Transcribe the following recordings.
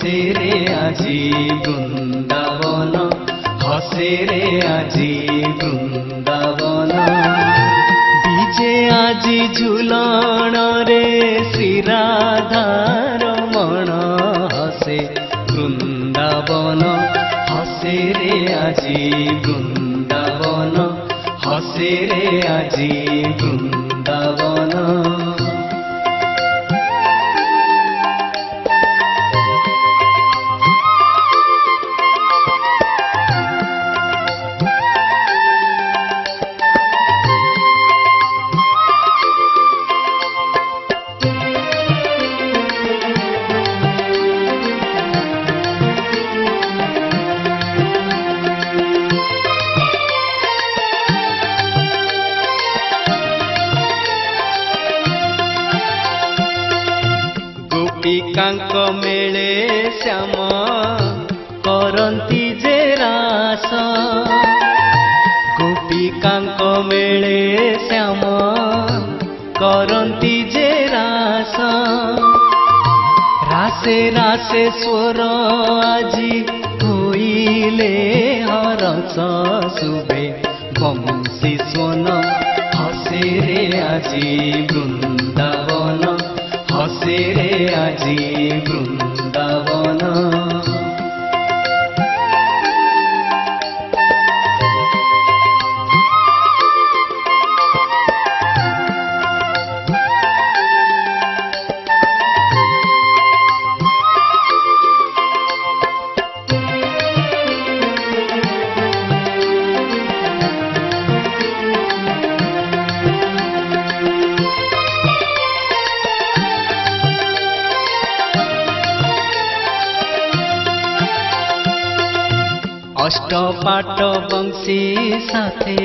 हसे रे आजी बृंदावन हसे रे आजी बृंदावन डीजे आजी झुलन रे श्री राधा रमण हसे बृंदावन हसे रे आजी बृंदावन हसे रे आजी बृंदावन गोपिकांक मेले श्याम करंती जे रास गोपिकांक मेले श्याम करंती जे रास रासे रासे स्वर आजी होइले हरस सुबे बंशी स्वन हसे रे आजी बृंदावन हसे रे आजी बृंदावन अष्टपाट बंशी साथे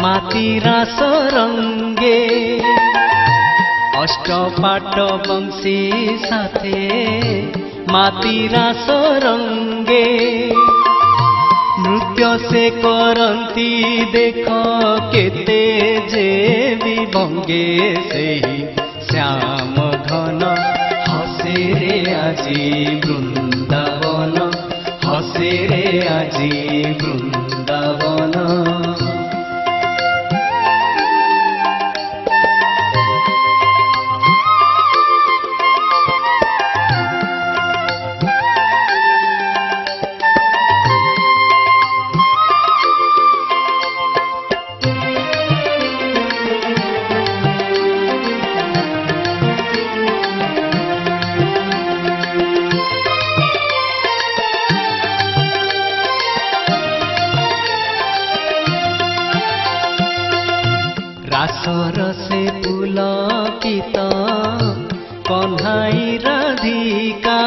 माती रास रंगे अष्टपाट बंशी साथे माती रास रंगे नृत्य से करंती देख केते जे विभंगे सेही श्याम घन हसे रे आजी बृंदावन हसे रे आजी बृंदावन रासर से पुलकित कन्हाई राधिका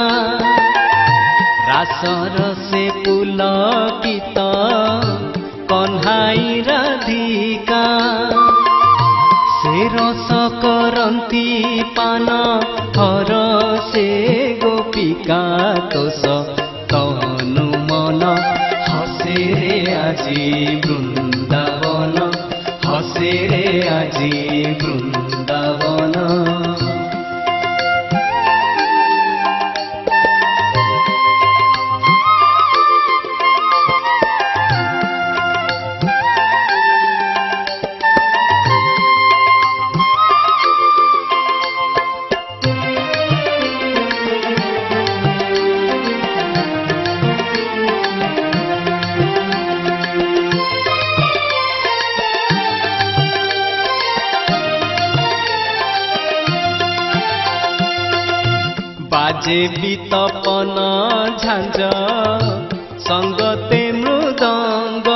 रासर से पुलकित कन्हाई राधिका से रस करंती पान हर से गोपिका तोष तनु मन हसे रे आजी बृंदावन हसे रे आजी बृंदावन बाजे बितपन झांझ संगते